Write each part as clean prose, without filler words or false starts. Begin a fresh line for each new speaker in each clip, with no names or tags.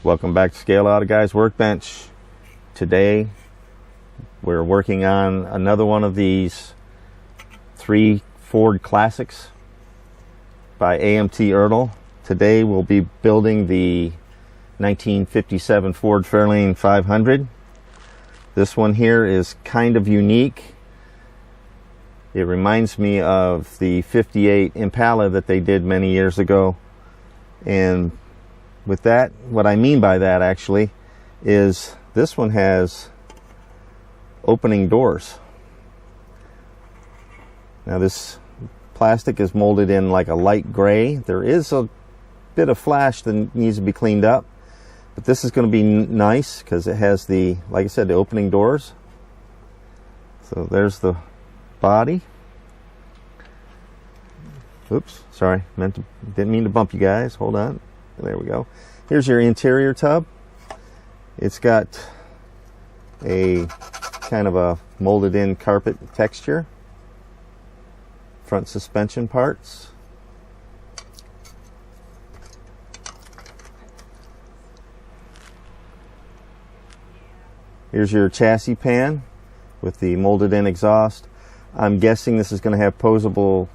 Welcome back to Scale Out a Guy's Workbench. Today we're working on another one of these 3 Ford Classics by AMT ERTL. Today we'll be building the 1957 Ford Fairlane 500. This one here is kind of unique. It reminds me of the 58 Impala that they did many years ago. And with that, what I mean by that actually is this one has opening doors. Now this plastic is molded in like a light gray. There is a bit of flash that needs to be cleaned up, but this is going to be nice because it has the, like I said, the opening doors. So there's the body. Oops, sorry, didn't mean to bump you guys. Hold on. There we go. Here's your interior tub. It's got a kind of a molded in carpet texture. Front suspension parts. Here's your chassis pan with the molded in exhaust. I'm guessing this is going to have posable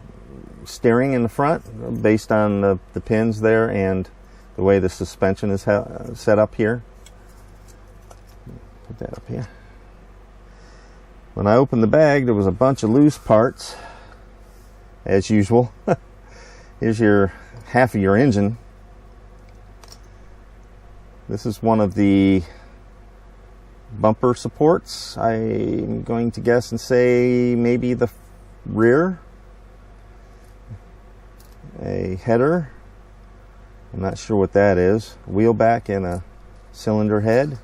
steering in the front based on the pins there and the way the suspension is set up here. Put that up here. When I opened the bag, there was a bunch of loose parts, as usual. Here's your half of your engine. This is one of the bumper supports. I'm going to guess and say maybe the rear. A header. I'm not sure what that is. Wheel back and a cylinder head.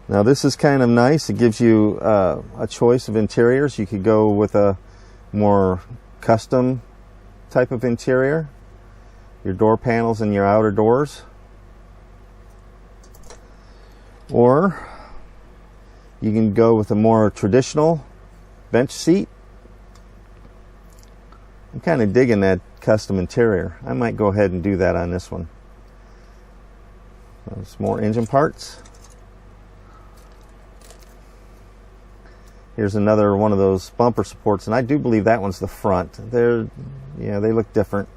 Now this is kind of nice. It gives you a choice of interiors. You could go with a more custom type of interior. Your door panels and your outer doors. Or you can go with a more traditional bench seat. I'm kind of digging that custom interior. I might go ahead and do that on this one. There's more engine parts. Here's another one of those bumper supports, and I do believe that one's the front. They look different.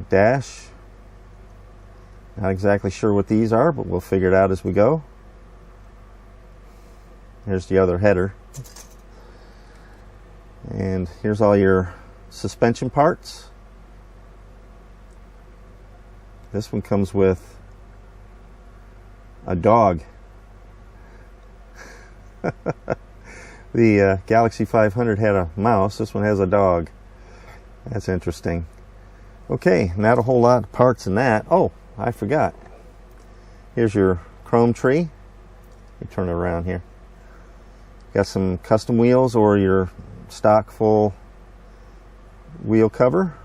Dash. Not exactly sure what these are, but we'll figure it out as we go. Here's the other header. And here's all your suspension parts. This one comes with a dog. The Galaxy 500 had a mouse. This one has a dog. That's interesting. Okay, not a whole lot of parts in that. Oh, I forgot. Here's your chrome tree. Let me turn it around here. Got some custom wheels or your stock full wheel cover.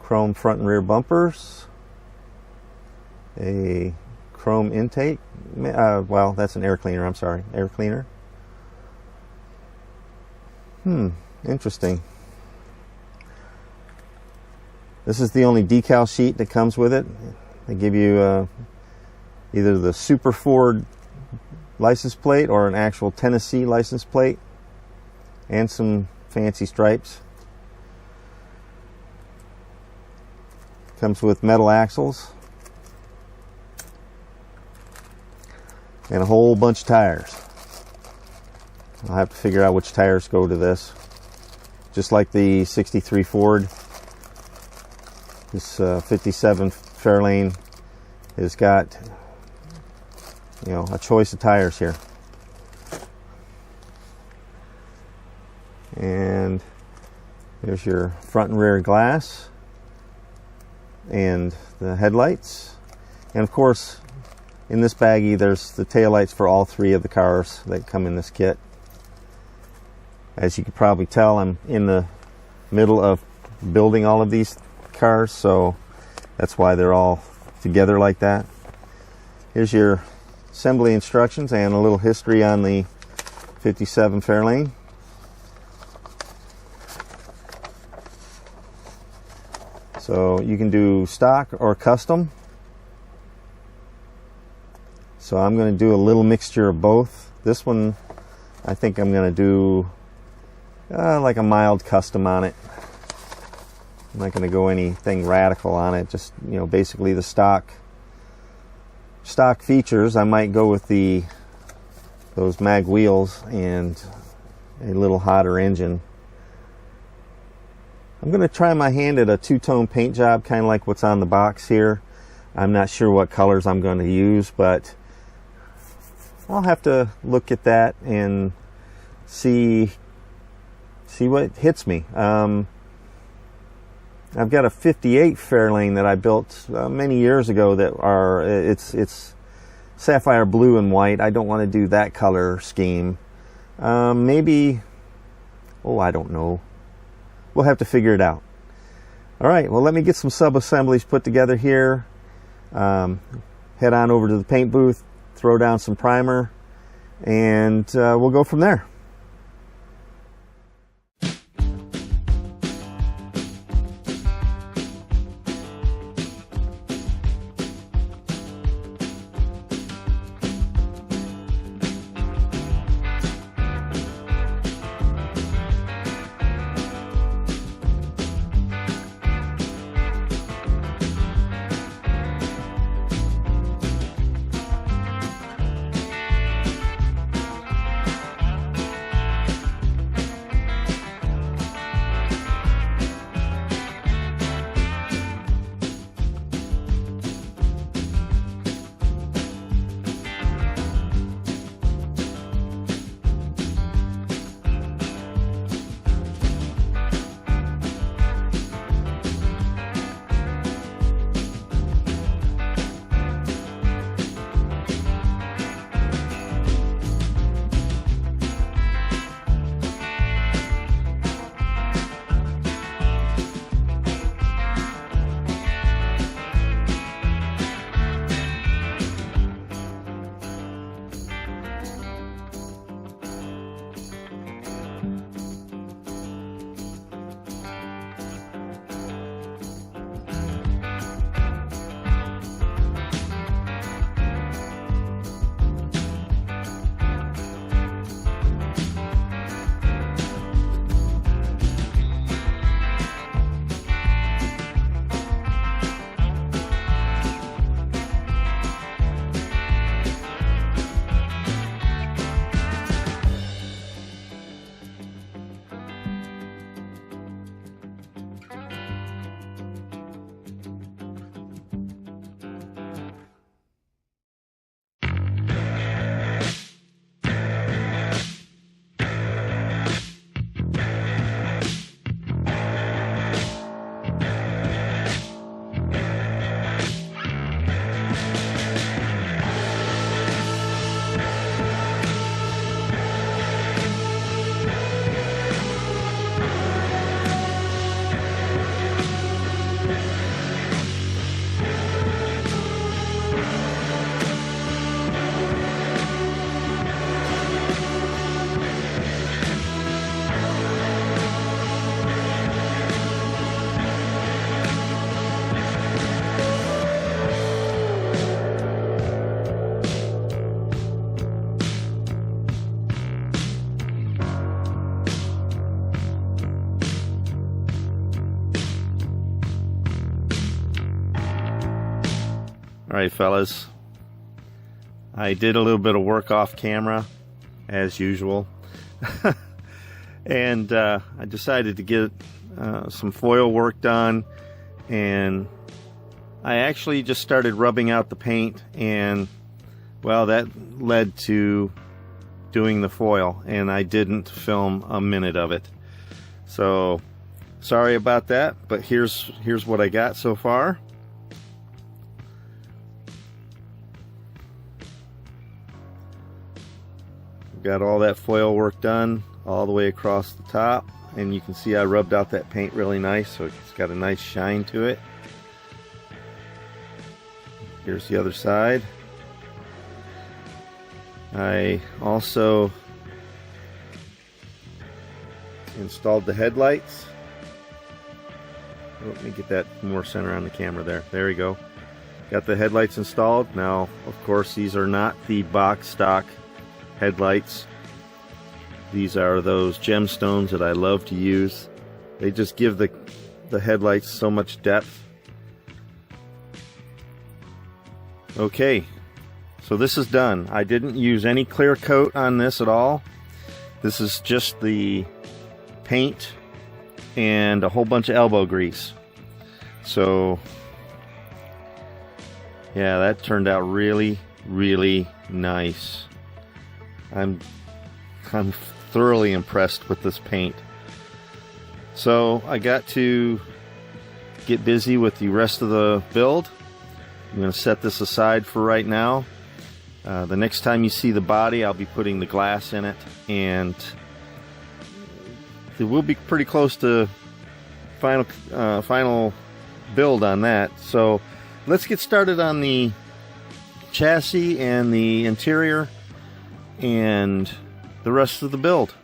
Chrome front and rear bumpers. A chrome intake. Well, that's an air cleaner. I'm sorry. Air cleaner. Interesting. This is the only decal sheet that comes with it. They give you either the Super Ford license plate or an actual Tennessee license plate and some fancy stripes. Comes with metal axles and a whole bunch of tires. I'll have to figure out which tires go to this. Just like the 63 Ford, this 57 Fairlane has got, a choice of tires here. And there's your front and rear glass and the headlights. And of course, in this baggie, there's the taillights for all 3 of the cars that come in this kit. As you can probably tell, I'm in the middle of building all of these cars, so that's why they're all together like that. Here's your assembly instructions and a little history on the 57 Fairlane. So you can do stock or custom. So I'm going to do a little mixture of both. This one, I think I'm going to do like a mild custom on it. I'm not going to go anything radical on it. Just, you know, basically the stock features. I might go with those mag wheels and a little hotter engine. I'm going to try my hand at a two-tone paint job, kind of like what's on the box here. I'm not sure what colors I'm going to use, but I'll have to look at that and see what hits me. I've got a 58 Fairlane that I built many years ago that it's sapphire blue and white. I don't want to do that color scheme. Maybe, I don't know. We'll have to figure it out. All right, well, let me get some sub-assemblies put together here. Head on over to the paint booth, throw down some primer, and we'll go from there. All right, fellas, I did a little bit of work off camera as usual. And I decided to get some foil work done, and I actually just started rubbing out the paint, and well, that led to doing the foil, and I didn't film a minute of it. So sorry about that, but here's what I got so far. Got all that foil work done all the way across the top, and you can see I rubbed out that paint really nice, so it's got a nice shine to it. Here's the other side. I also installed the headlights. let me get that more center on the camera there. There we go. Got the headlights installed. Now, of course, these are not the box stock headlights. These are those gemstones that I love to use. They just give the headlights so much depth. Okay, so this is done. I didn't use any clear coat on this at all. This is just the paint and a whole bunch of elbow grease. So yeah, that turned out really, really nice. I'm thoroughly impressed with this paint. So I got to get busy with the rest of the build. I'm going to set this aside for right now. The next time you see the body, I'll be putting the glass in it, and it will be pretty close to final build on that. So let's get started on the chassis and the interior and the rest of the build.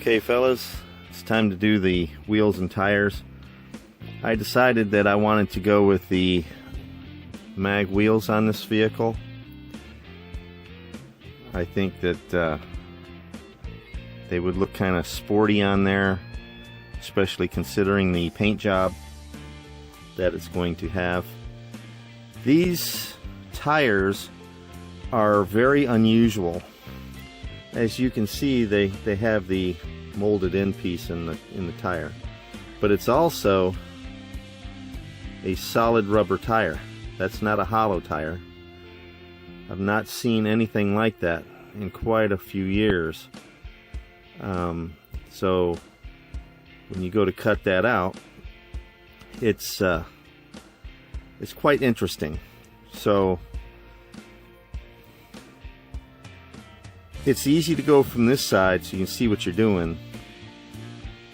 Okay fellas, it's time to do the wheels and tires. I decided that I wanted to go with the mag wheels on this vehicle. I think that they would look kind of sporty on there, especially considering the paint job that it's going to have. These tires are very unusual. As you can see, they have the molded in piece in the tire, but it's also a solid rubber tire. That's not a hollow tire. I've not seen anything like that in quite a few years. So when you go to cut that out, it's quite interesting. So it's easy to go from this side so you can see what you're doing,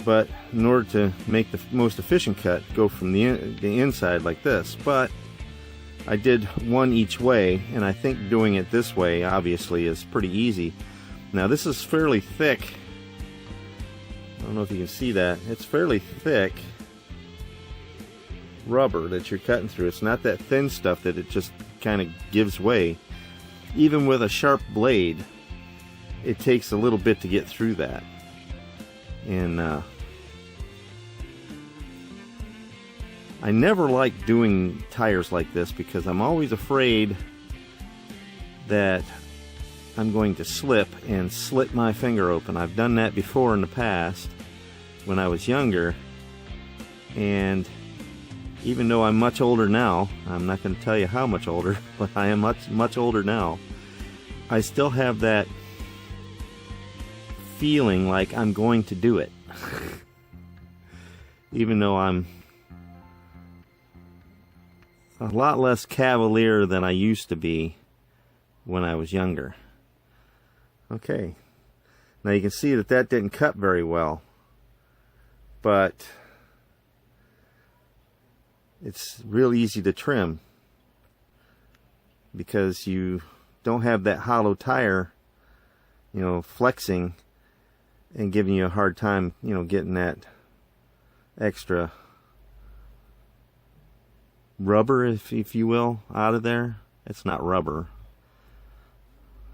but in order to make the most efficient cut, go from the inside like this. But I did one each way, and I think doing it this way obviously is pretty easy. Now this is fairly thick. I don't know if you can see that. It's fairly thick rubber that you're cutting through. It's not that thin stuff that it just kind of gives way. Even with a sharp blade, it takes a little bit to get through that. And I never like doing tires like this because I'm always afraid that I'm going to slip and slit my finger open. I've done that before in the past when I was younger, and even though I'm much older now, I'm not going to tell you how much older, but I am much older now, I still have that feeling like I'm going to do it. Even though I'm a lot less cavalier than I used to be when I was younger. Okay, now you can see that that didn't cut very well, but it's real easy to trim because you don't have that hollow tire, you know, flexing and giving you a hard time, you know, getting that extra rubber, if you will, out of there. It's not rubber.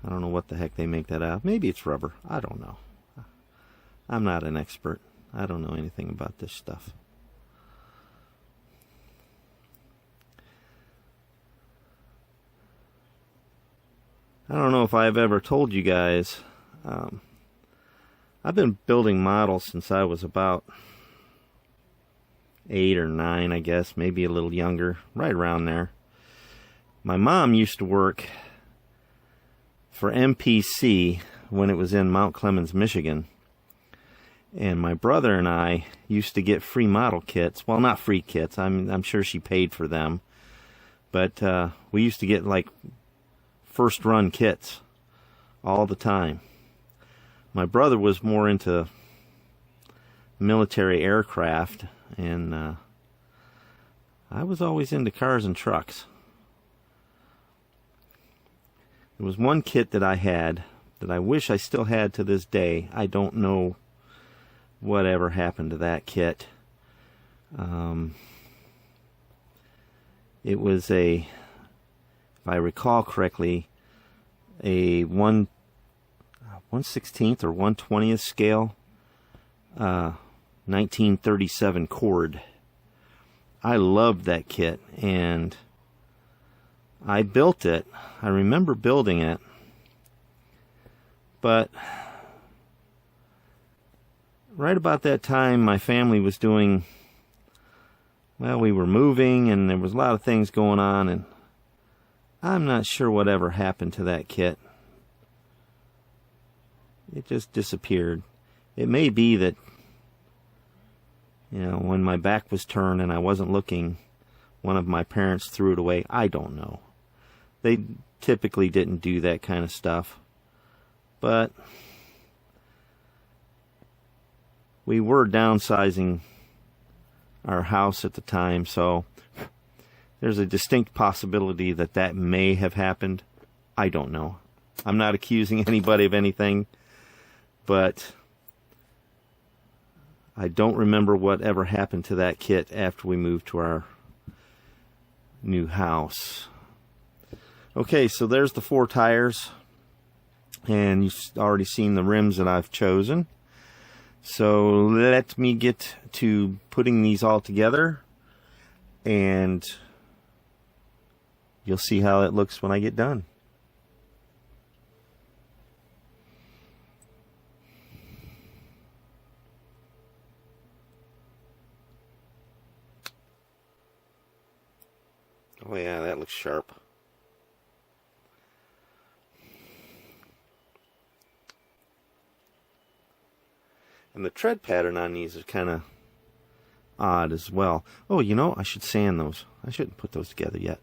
I don't know what the heck they make that out of. Maybe it's rubber. I don't know. I'm not an expert. I don't know anything about this stuff. I don't know if I've ever told you guys, I've been building models since I was about 8 or 9, I guess, maybe a little younger, right around there. My mom used to work for MPC when it was in Mount Clemens, Michigan. And my brother and I used to get free model kits. Well, not free kits. I'm sure she paid for them. But we used to get like first run kits all the time. My brother was more into military aircraft, and I was always into cars and trucks. There was one kit that I had that I wish I still had to this day. I don't know whatever happened to that kit. It was a, if I recall correctly, a 1/16th or 1/20th scale 1937 Cord. I loved that kit, and I built it. I remember building it, but right about that time my family was doing, well, we were moving and there was a lot of things going on, and I'm not sure whatever happened to that kit. It just disappeared. It may be that, you know, when my back was turned and I wasn't looking, one of my parents threw it away. I don't know. They typically didn't do that kind of stuff. But we were downsizing our house at the time, so there's a distinct possibility that that may have happened. I don't know. I'm not accusing anybody of anything, but I don't remember whatever happened to that kit after we moved to our new house. Okay, so there's the 4 tires, and you've already seen the rims that I've chosen. So let me get to putting these all together, and you'll see how it looks when I get done. Oh yeah, that looks sharp. And the tread pattern on these is kind of odd as well. Oh, you know, I should sand those. I shouldn't put those together yet.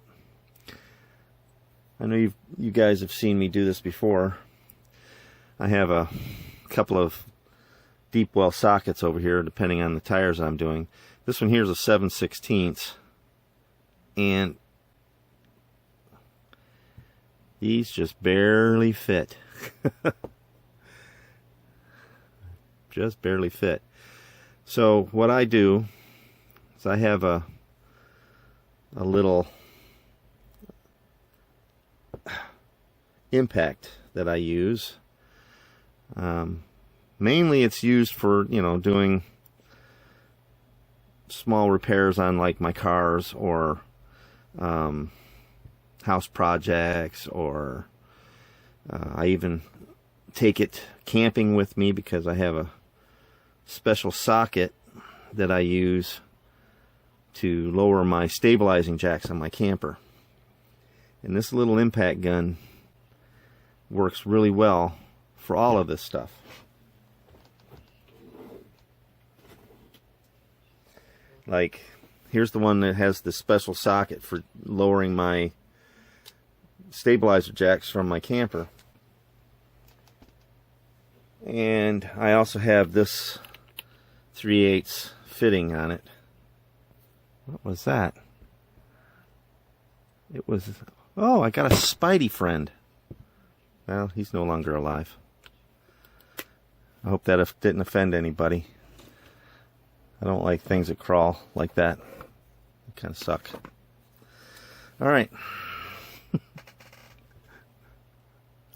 I know you guys have seen me do this before. I have a couple of deep well sockets over here, depending on the tires I'm doing. This one here is a 7/16, and these just barely fit. Just barely fit. So what I do is I have a little impact that I use. Mainly it's used for, you know, doing small repairs on like my cars, or house projects, or I even take it camping with me because I have a special socket that I use to lower my stabilizing jacks on my camper. And this little impact gun works really well for all of this stuff. Like, here's the one that has the special socket for lowering my stabilizer jacks from my camper. And I also have this 3/8 fitting on it. What was that? It was... Oh, I got a Spidey friend. Well, he's no longer alive. I hope that didn't offend anybody. I don't like things that crawl like that. They kind of suck. Alright. I'm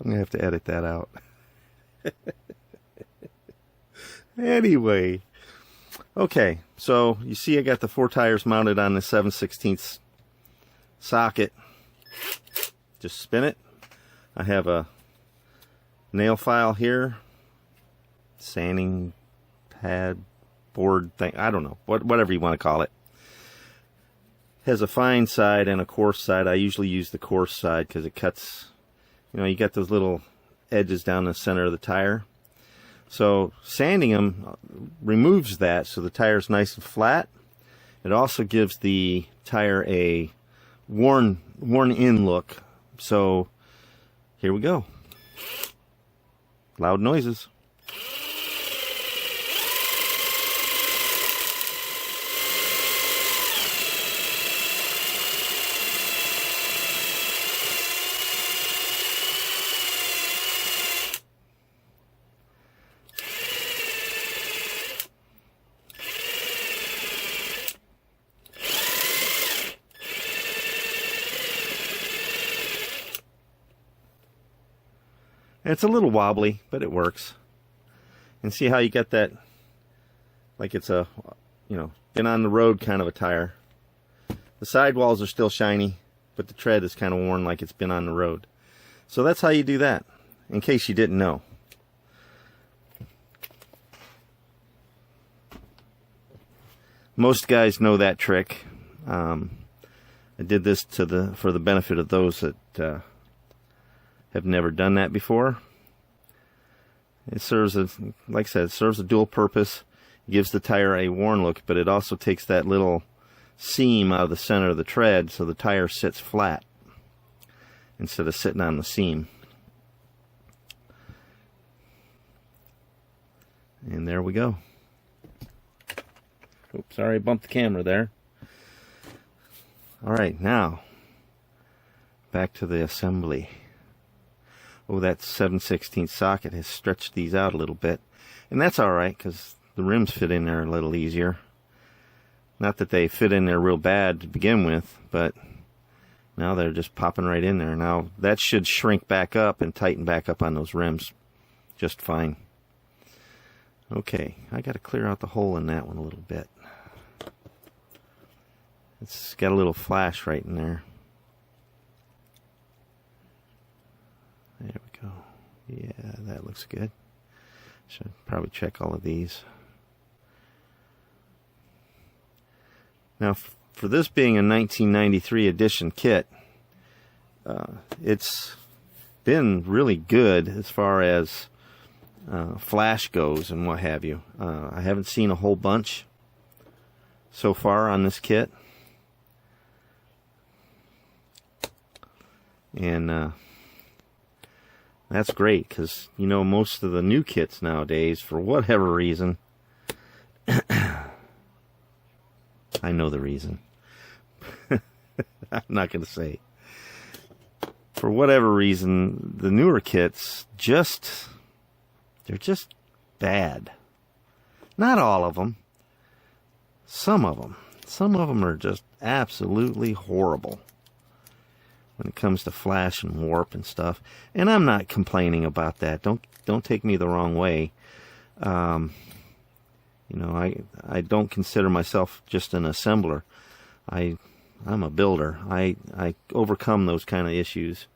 going to have to edit that out. Anyway. Okay, so you see I got the 4 tires mounted on the 7/16 socket. Just spin it. I have a nail file here. Sanding pad, board thing. I don't know. Whatever you want to call it. Has a fine side and a coarse side. I usually use the coarse side because it cuts, you know, you got those little edges down the center of the tire. So sanding them removes that, so the tire's nice and flat. It also gives the tire a worn in look. So here we go. Loud noises. It's a little wobbly, but it works. And see how you get that, like it's a, you know, been on the road kind of a tire. The sidewalls are still shiny, but the tread is kind of worn like it's been on the road. So that's how you do that, in case you didn't know. Most guys know that trick. I did this for the benefit of those that have never done that before. It serves as, like I said, it serves a dual purpose. It gives the tire a worn look, but it also takes that little seam out of the center of the tread so the tire sits flat instead of sitting on the seam. And there we go. Oops, sorry, I bumped the camera there. Alright, now back to the assembly. Oh, that 7/16 socket has stretched these out a little bit. And that's alright, because the rims fit in there a little easier. Not that they fit in there real bad to begin with, but now they're just popping right in there. Now that should shrink back up and tighten back up on those rims just fine. Okay, I got to clear out the hole in that one a little bit. It's got a little flash right in there. There we go. Yeah, that looks good. Should probably check all of these. Now, for this being a 1993 edition kit, it's been really good as far as flash goes and what have you. I haven't seen a whole bunch so far on this kit. And that's great, because you know, most of the new kits nowadays, for whatever reason, I know the reason. I'm not going to say. For whatever reason, the newer kits they're just bad. Not all of them. Some of them. Some of them are just absolutely horrible when it comes to flash and warp and stuff. And I'm not complaining about that. Don't take me the wrong way. You know, I don't consider myself just an assembler. I'm a builder. I overcome those kind of issues.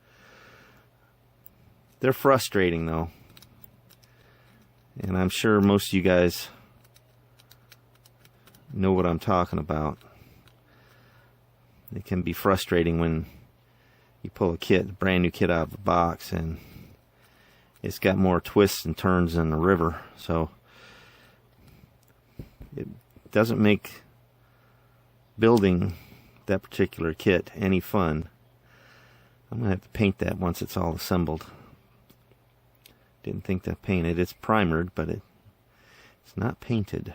They're frustrating though. And I'm sure most of you guys know what I'm talking about. It can be frustrating when you pull a brand new kit out of the box, and it's got more twists and turns than the river. So it doesn't make building that particular kit any fun. I'm going to have to paint that once it's all assembled. Didn't think that painted. It's primered, but it's not painted.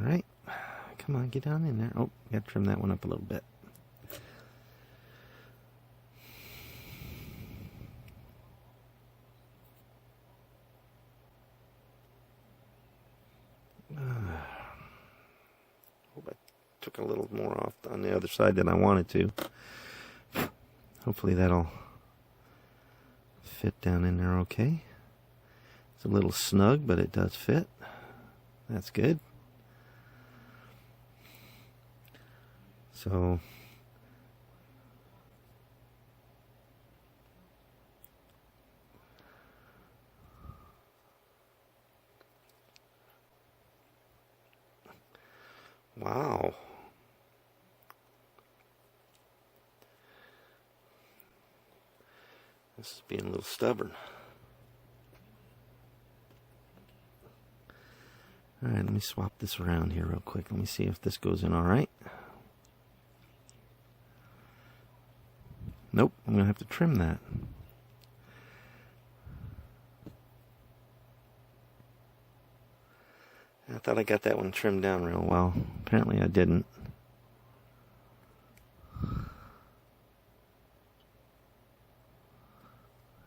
Alright. Come on, get down in there. Oh, got to trim that one up a little bit. Hope I took a little more off on the other side than I wanted to. Hopefully that'll fit down in there okay. It's a little snug, but it does fit. That's good. So wow. This is being a little stubborn. Alright, let me swap this around here real quick. Let me see if this goes in alright. Nope, I'm going to have to trim that. I thought I got that one trimmed down real well. Apparently I didn't.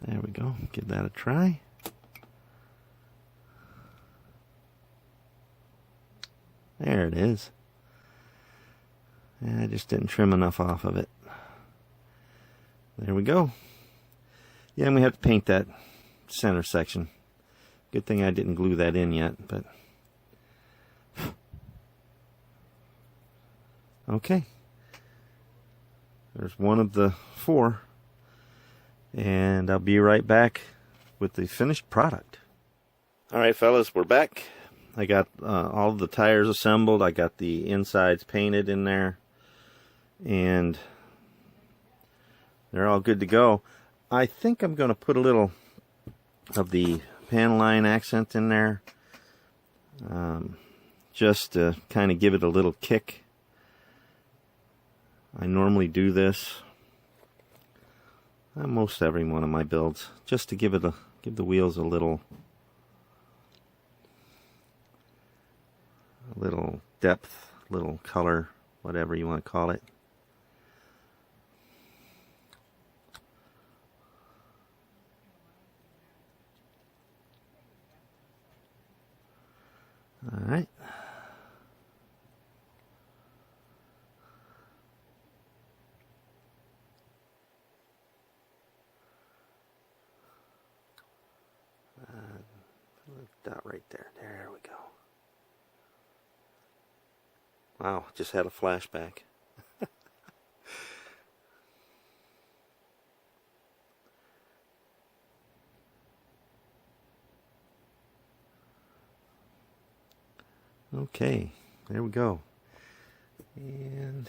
There we go. Give that a try. There it is. I just didn't trim enough off of it. There we go. Yeah, and we have to paint that center section. Good thing I didn't glue that in yet, but okay. There's one of the 4. And I'll be right back with the finished product. Alright fellas, we're back. I got all of the tires assembled. I got the insides painted in there. And they're all good to go. I think I'm going to put a little of the panel line accent in there. Just to kind of give it a little kick. I normally do this most every one of my builds, just to give the wheels a little depth, little color, whatever you want to call it. right. Dot right there. There we go. Wow, just had a flashback. Okay, there we go. And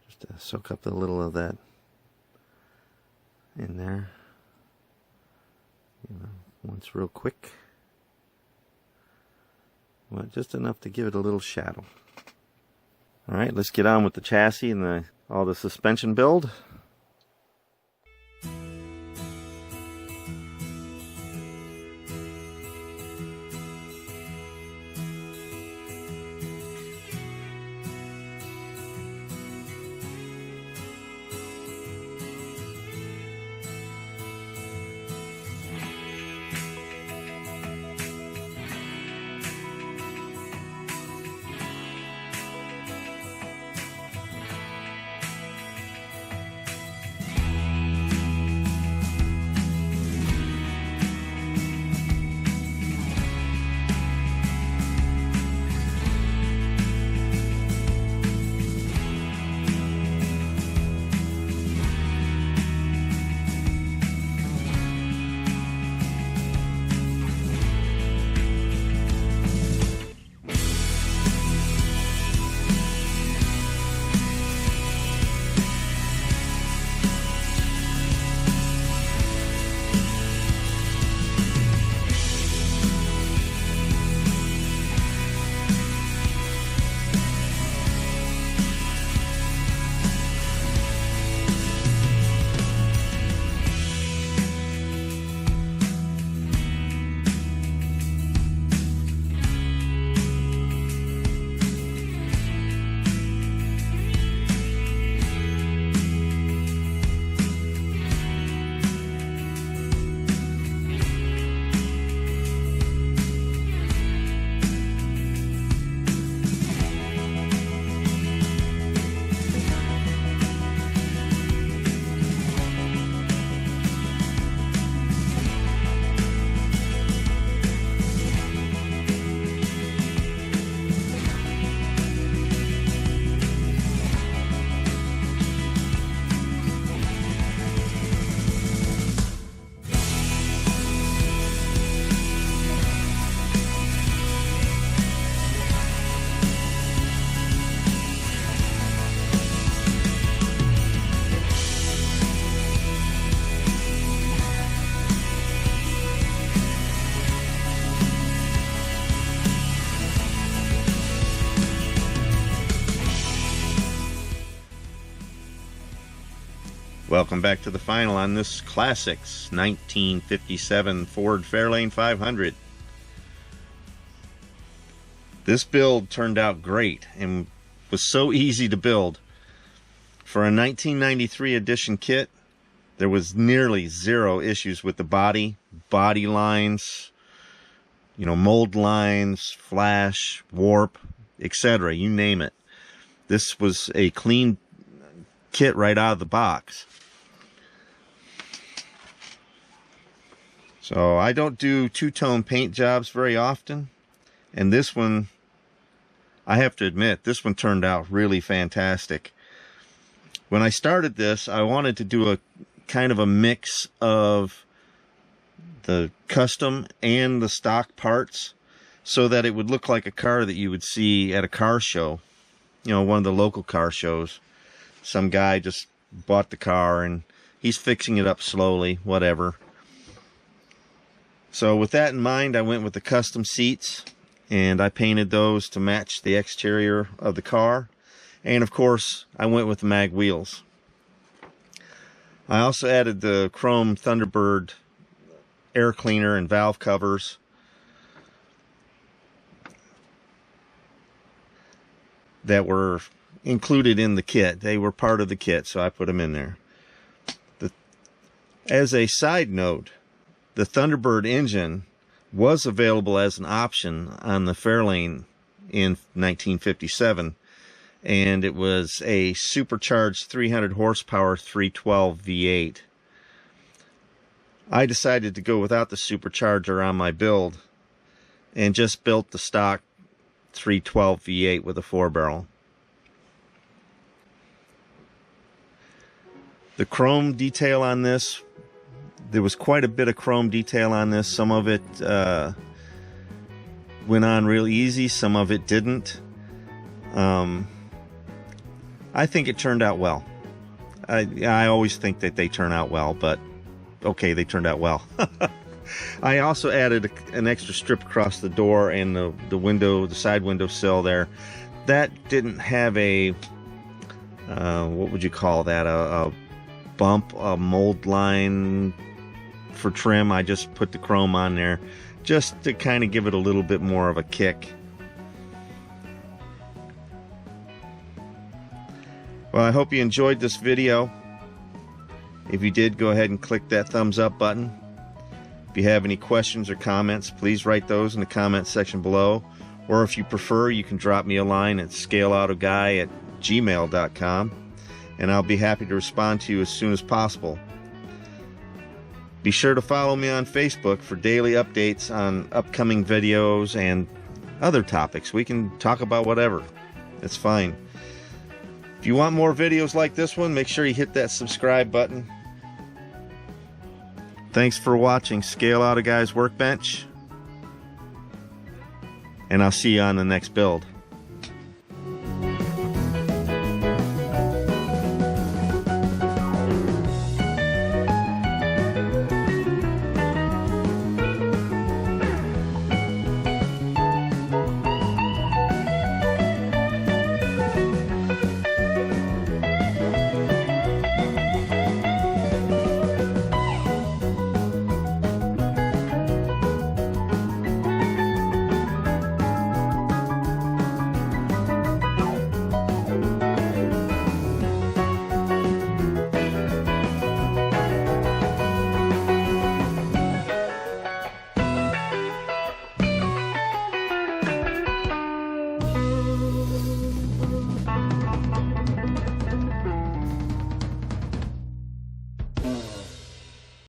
just soak up a little of that in there. You know, once real quick. Well, just enough to give it a little shadow. All right, let's get on with the chassis and all the suspension build. Welcome back to the final on this Classics 1957 Ford Fairlane 500. This build turned out great and was so easy to build. For a 1993 edition kit, there was nearly zero issues with the body lines, you know, mold lines, flash, warp, etc. You name it. This was a clean kit right out of the box. So I don't do two-tone paint jobs very often, and this one, I have to admit, this one turned out really fantastic. When I started this, I wanted to do a kind of a mix of the custom and the stock parts so that it would look like a car that you would see at a car show, you know, one of the local car shows. Some guy just bought the car and he's fixing it up slowly, whatever. So with that in mind, I went with the custom seats, and I painted those to match the exterior of the car. And of course, I went with the mag wheels. I also added the chrome Thunderbird air cleaner and valve covers. that were included in the kit. They were part of the kit, so I put them in there. As a side note, the Thunderbird engine was available as an option on the Fairlane in 1957, and it was a supercharged 300 horsepower 312 V8. I decided to go without the supercharger on my build and just built the stock 312 V8 with a 4-barrel. The chrome detail on this, there was quite a bit of chrome detail on this. Some of it went on real easy, some of it didn't. I think it turned out well. I always think that they turn out well, but okay, they turned out well. I also added an extra strip across the door and the window, the side window sill there. That didn't have a, what would you call that, a bump, a mold line for trim. I just put the chrome on there just to kind of give it a little bit more of a kick. Well, I hope you enjoyed this video. If you did, go ahead and click that thumbs up button. If you have any questions or comments, please write those in the comment section below. Or if you prefer, you can drop me a line at scaleautoguy@gmail.com, and I'll be happy to respond to you as soon as possible. Be sure to follow me on Facebook for daily updates on upcoming videos and other topics. We can talk about whatever. It's fine. If you want more videos like this one, make sure you hit that subscribe button. Thanks for watching Scale Auto Guy's Workbench, and I'll see you on the next build.